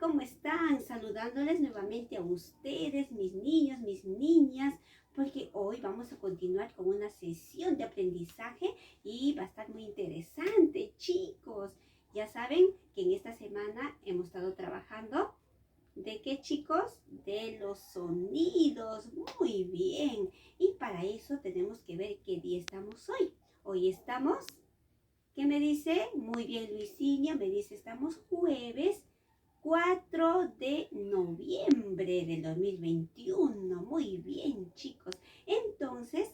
¿cómo están? Saludándoles nuevamente a ustedes, mis niños, mis niñas, porque hoy vamos a continuar con una sesión de aprendizaje y va a estar muy interesante, chicos. Ya saben que en esta semana hemos estado trabajando. ¿De qué, chicos? De los sonidos. Muy bien. Y para eso tenemos que ver qué día estamos hoy. Hoy estamos... ¿Qué me dice? Muy bien, Luisinha, me dice, estamos jueves 4 de noviembre del 2021. Muy bien, chicos. Entonces,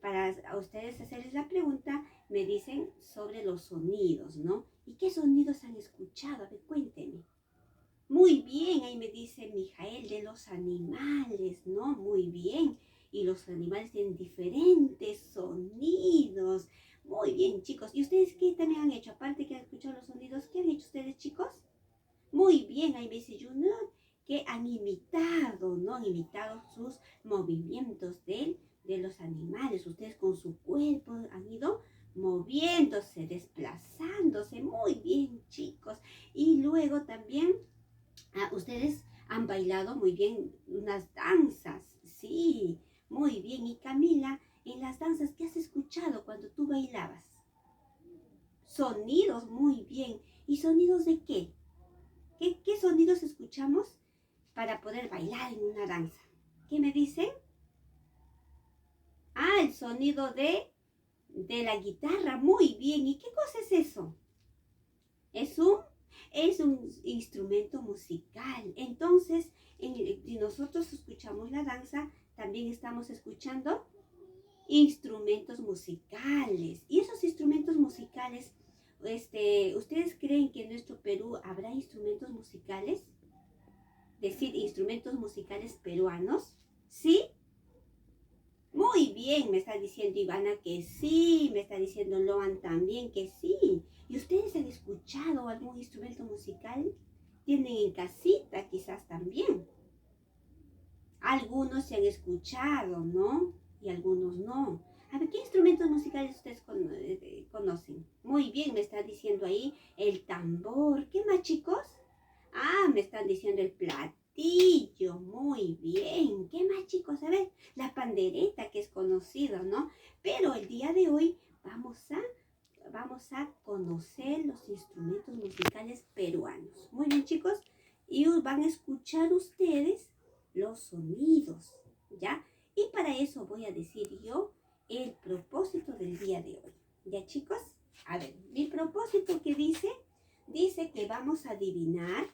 para a ustedes hacerles la pregunta, me dicen sobre los sonidos, ¿no? ¿Y qué sonidos han escuchado? A ver, cuéntenme. Muy bien, ahí me dice Mijael, de los animales, ¿no? Muy bien. Y los animales tienen diferentes sonidos. Muy bien, chicos. ¿Y ustedes qué también han hecho? Aparte que han escuchado los sonidos, ¿qué han hecho ustedes, chicos? Muy bien, ahí me dice Junior, que han imitado, ¿no? Han imitado sus movimientos de los animales. Ustedes con su cuerpo han ido moviéndose, desplazándose. Muy bien, chicos. Y luego también ustedes han bailado muy bien unas danzas. Sí, muy bien. Y Camila, en las danzas, ¿qué has escuchado cuando tú bailabas? Sonidos, muy bien. ¿Y sonidos de qué? ¿Qué sonidos escuchamos para poder bailar en una danza? ¿Qué me dicen? Ah, el sonido de la guitarra. Muy bien. ¿Y qué cosa es eso? Es un instrumento musical. Entonces, si nosotros escuchamos la danza, también estamos escuchando instrumentos musicales. Y esos instrumentos musicales, ¿ustedes creen que en nuestro Perú habrá instrumentos musicales? Decir instrumentos musicales peruanos. ¿Sí? Muy bien, me está diciendo Ivana que sí, me está diciendo Loan también que sí. ¿Y ustedes han escuchado algún instrumento musical? ¿Tienen en casita quizás también? Algunos se han escuchado, ¿no? Y algunos no. A ver, ¿qué instrumentos musicales ustedes conocen? Muy bien, me está diciendo ahí el tambor. ¿Qué más, chicos? Ah, me están diciendo el platillo. Muy bien. ¿Qué más, chicos? A ver, la pandereta, que es conocido, ¿no? Pero el día de hoy vamos a conocer los instrumentos musicales peruanos. Muy bien, chicos. Y van a escuchar ustedes los sonidos, ¿ya? Y para eso voy a decir yo el propósito del día de hoy. ¿Ya, chicos? A ver, mi propósito que dice que vamos a adivinar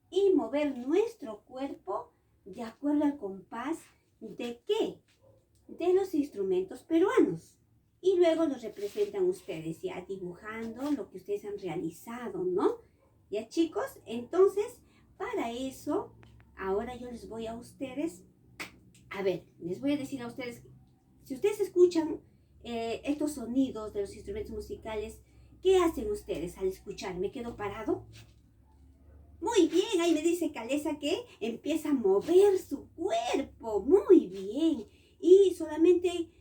y mover nuestro cuerpo de acuerdo al compás de ¿qué? De los instrumentos peruanos. Y luego los representan ustedes, ya dibujando lo que ustedes han realizado, ¿no? ¿Ya, chicos? Entonces, para eso, ahora yo les voy a ustedes, a ver, les voy a decir a ustedes, si ustedes escuchan estos sonidos de los instrumentos musicales, ¿qué hacen ustedes al escuchar? ¿Me quedo parado? Muy bien, ahí me dice Calesa que empieza a mover su cuerpo. Muy bien. Y solamente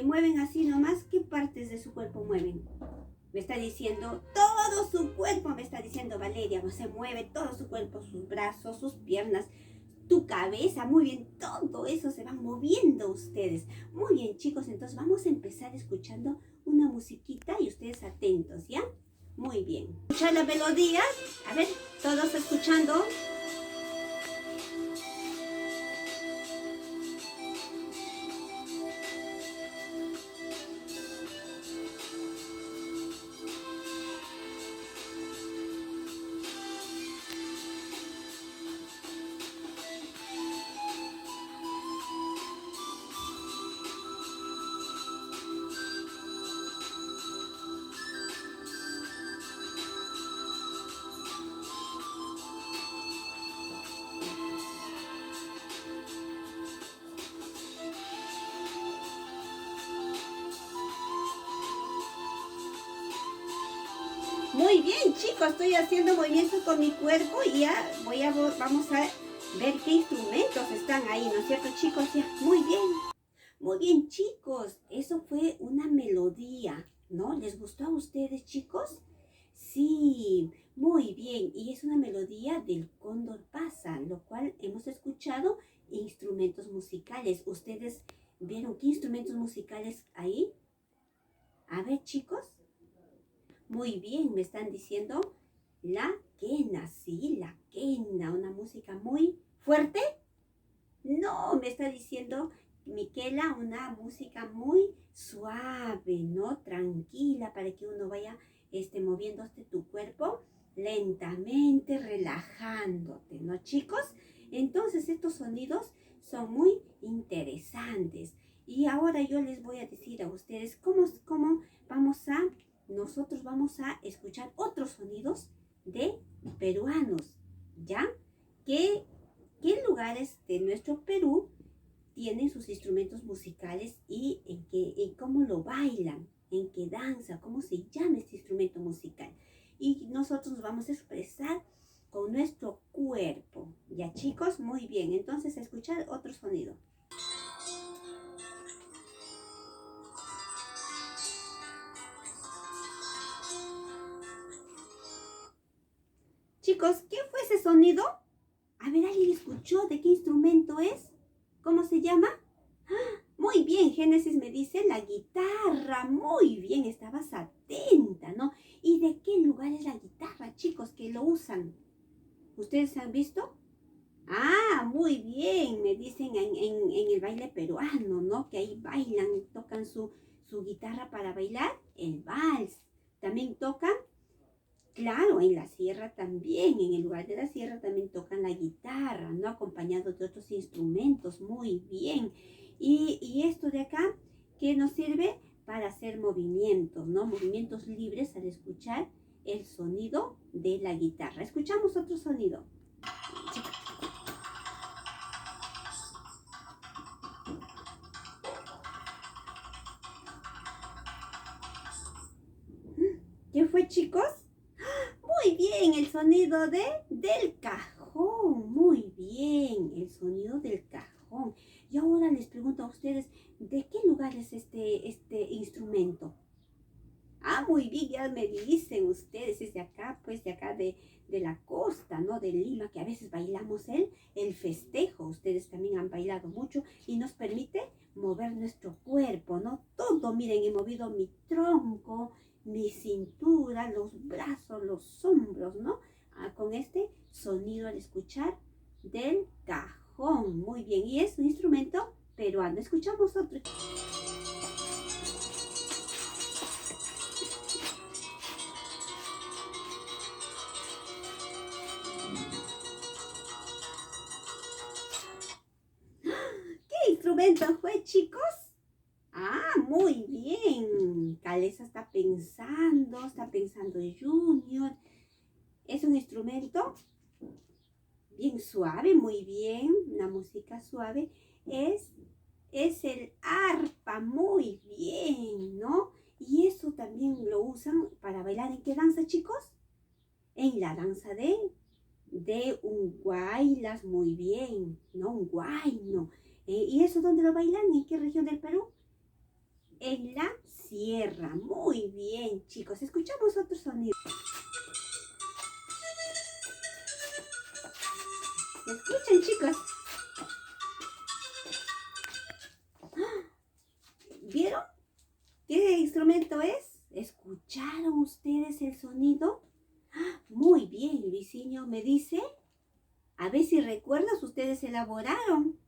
mueven así nomás. ¿Qué partes de su cuerpo mueven? Me está diciendo todo su cuerpo, me está diciendo Valeria. Se mueve todo su cuerpo, sus brazos, sus piernas, tu cabeza. Muy bien, todo eso se van moviendo ustedes. Muy bien, chicos, entonces vamos a empezar escuchando una musiquita y ustedes atentos, ¿ya? Muy bien. Escuchar la melodía. A ver, todos escuchando. Muy bien, chicos, estoy haciendo movimientos con mi cuerpo y ya vamos a ver qué instrumentos están ahí, ¿no es cierto, chicos? Ya, muy bien, chicos, eso fue una melodía, ¿no? ¿Les gustó a ustedes, chicos? Sí, Muy bien, y es una melodía del cóndor pasa, lo cual hemos escuchado instrumentos musicales. ¿Ustedes vieron qué instrumentos musicales ahí? A ver, chicos. Muy bien, me están diciendo la quena, sí, la quena, una música muy fuerte. No, me está diciendo Miquela una música muy suave, ¿no? Tranquila para que uno vaya moviendo tu cuerpo lentamente, relajándote, ¿no, chicos? Entonces estos sonidos son muy interesantes. Y ahora yo les voy a decir a ustedes cómo nosotros vamos a escuchar otros sonidos de peruanos, ¿ya? Que ¿Qué lugares de nuestro Perú tienen sus instrumentos musicales y en cómo lo bailan, en qué danza, cómo se llama este instrumento musical? Y nosotros nos vamos a expresar con nuestro cuerpo. ¿Ya, chicos? Muy bien. Entonces, escuchar otro sonido. Chicos, ¿qué fue ese sonido? A ver, ¿alguien escuchó de qué instrumento es? ¿Cómo se llama? Muy bien, Génesis me dice la guitarra. Muy bien, estabas atenta, ¿no? ¿Y de qué lugar es la guitarra, chicos, que lo usan? ¿Ustedes han visto? Ah, muy bien, me dicen en el baile peruano, ¿no? Que ahí bailan, tocan su guitarra para bailar el vals. También tocan, claro, en la sierra también, en el lugar de la sierra también tocan la guitarra, ¿no? Acompañado de otros instrumentos, muy bien. Y esto de acá, ¿qué nos sirve? Para hacer movimientos, ¿no? Movimientos libres al escuchar el sonido de la guitarra. Escuchamos otro sonido. ¿Qué fue, chicos? Muy bien, el sonido del cajón. Muy bien, el sonido del cajón. Y ahora les pregunto a ustedes, ¿de qué lugar es este instrumento? Ah, muy bien, ya me dicen ustedes, es de acá, pues de acá de la costa, ¿no? De Lima, que a veces bailamos el festejo. Ustedes también han bailado mucho y nos permite mover nuestro cuerpo, ¿no? Todo, miren, he movido mi tronco, mi cintura, los brazos, los hombros, ¿no? Con este sonido al escuchar del cajón. Muy bien, y es un instrumento peruano. Escuchamos otro. ¿Qué instrumento fue, chicos? Ah, muy bien. Calesa está pensando Junior. Es un instrumento bien suave, muy bien, una música suave. Es, es el arpa, muy bien, ¿no? Y eso también lo usan para bailar. ¿En qué danza, chicos? En la danza de un guaylas, muy bien, ¿no? Un guayno. ¿Y eso dónde lo bailan? ¿En qué región del Perú? En la sierra. Muy bien, chicos. Escuchamos otro sonido. ¿Me escuchan, chicos? ¿Vieron qué instrumento es? ¿Escucharon ustedes el sonido? Muy bien, Luisinho me dice. A ver si recuerdas, ustedes elaboraron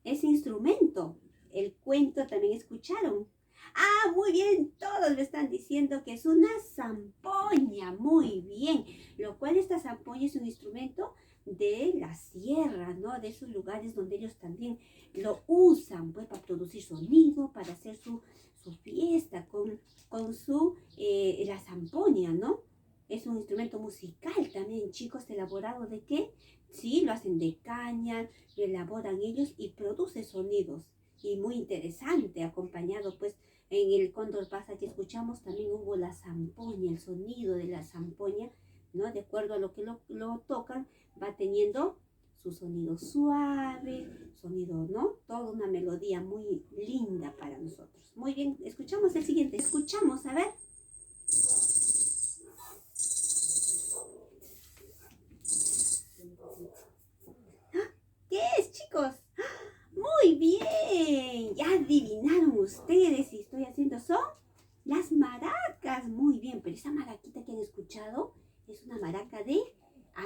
ese instrumento. El cuento también escucharon. Ah, muy bien, todos me están diciendo que es una zampoña, muy bien. Lo cual esta zampoña es un instrumento de la sierra, ¿no? De esos lugares donde ellos también lo usan, pues, para producir sonido, para hacer su fiesta con la zampoña, ¿no? Es un instrumento musical también, chicos, elaborado de qué? Sí, lo hacen de caña, lo elaboran ellos y produce sonidos. Y muy interesante, acompañado pues en el cóndor pasa que escuchamos, también hubo la zampoña, el sonido de la zampoña, ¿no? De acuerdo a lo que lo tocan, va teniendo su sonido suave, sonido, ¿no? Toda una melodía muy linda para nosotros. Muy bien, escuchamos el siguiente, escuchamos, a ver. ustedes y estoy haciendo son las maracas. Muy bien, pero esa maraquita que han escuchado es una maraca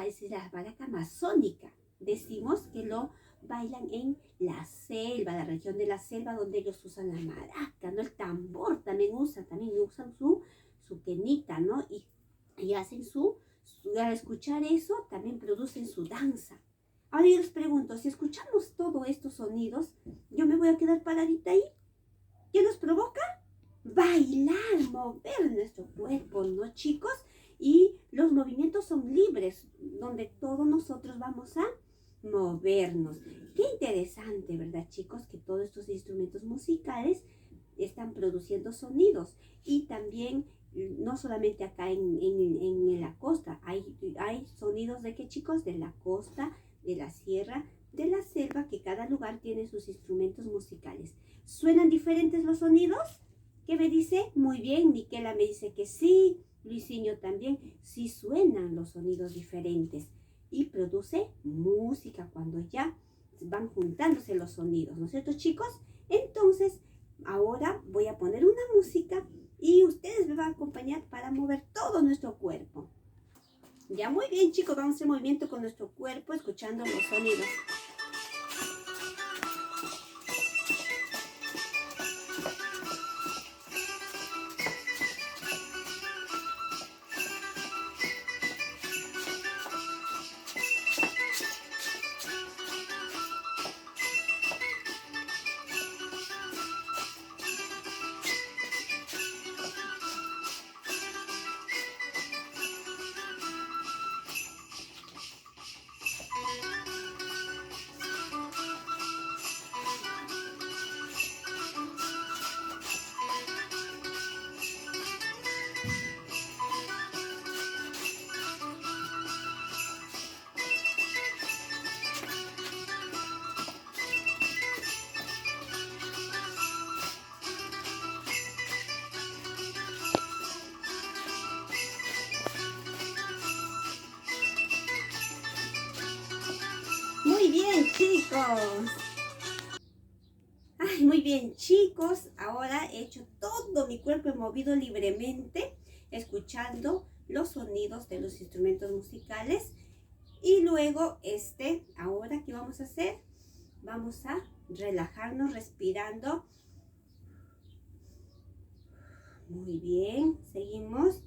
es la maraca amazónica. Decimos que lo bailan en la selva, la región de la selva donde ellos usan la maraca, ¿no? El tambor también usan su quenita, ¿no? Y hacen al escuchar eso, también producen su danza. Ahora yo les pregunto, si escuchamos todos estos sonidos, yo me voy a quedar paradita ahí. ¿Qué nos provoca? Bailar, mover nuestro cuerpo, ¿no, chicos? Y los movimientos son libres, donde todos nosotros vamos a movernos. Qué interesante, ¿verdad, chicos? Que todos estos instrumentos musicales están produciendo sonidos. Y también, no solamente acá en la costa, hay sonidos de qué, chicos? De la costa, de la sierra, de la selva, que cada lugar tiene sus instrumentos musicales. ¿Suenan diferentes los sonidos? ¿Qué me dice? Muy bien, Miquela me dice que sí, Luisinho también. Sí suenan los sonidos diferentes y produce música cuando ya van juntándose los sonidos, ¿no es cierto, chicos? Entonces, ahora voy a poner una música y ustedes me van a acompañar para mover todo nuestro cuerpo. Ya, muy bien, chicos, vamos a hacer movimiento con nuestro cuerpo escuchando los sonidos. Muy bien, chicos. Ay, muy bien, chicos. Ahora he hecho todo mi cuerpo, he movido libremente, escuchando los sonidos de los instrumentos musicales. Y luego, ahora, ¿qué vamos a hacer? Vamos a relajarnos respirando. Muy bien, seguimos.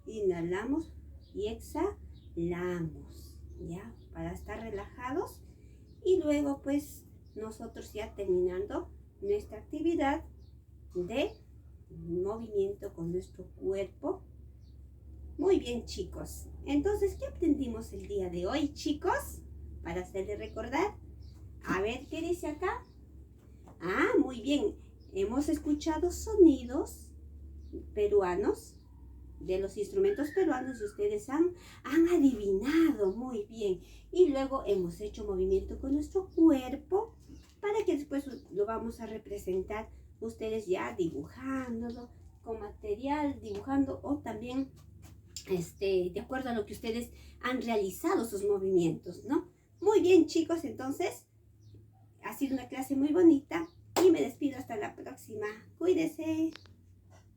Inhalamos y exhalamos, ¿ya? Para estar relajados. Y luego, pues, nosotros ya terminando nuestra actividad de movimiento con nuestro cuerpo. Muy bien, chicos. Entonces, ¿qué aprendimos el día de hoy, chicos? Para hacerles recordar. A ver, ¿qué dice acá? Ah, muy bien. Hemos escuchado sonidos peruanos, de los instrumentos peruanos, y ustedes han adivinado muy bien. Y luego hemos hecho movimiento con nuestro cuerpo para que después lo vamos a representar ustedes ya dibujándolo con material, dibujando, o también de acuerdo a lo que ustedes han realizado sus movimientos, ¿no? Muy bien, chicos, entonces ha sido una clase muy bonita y me despido hasta la próxima. Cuídense.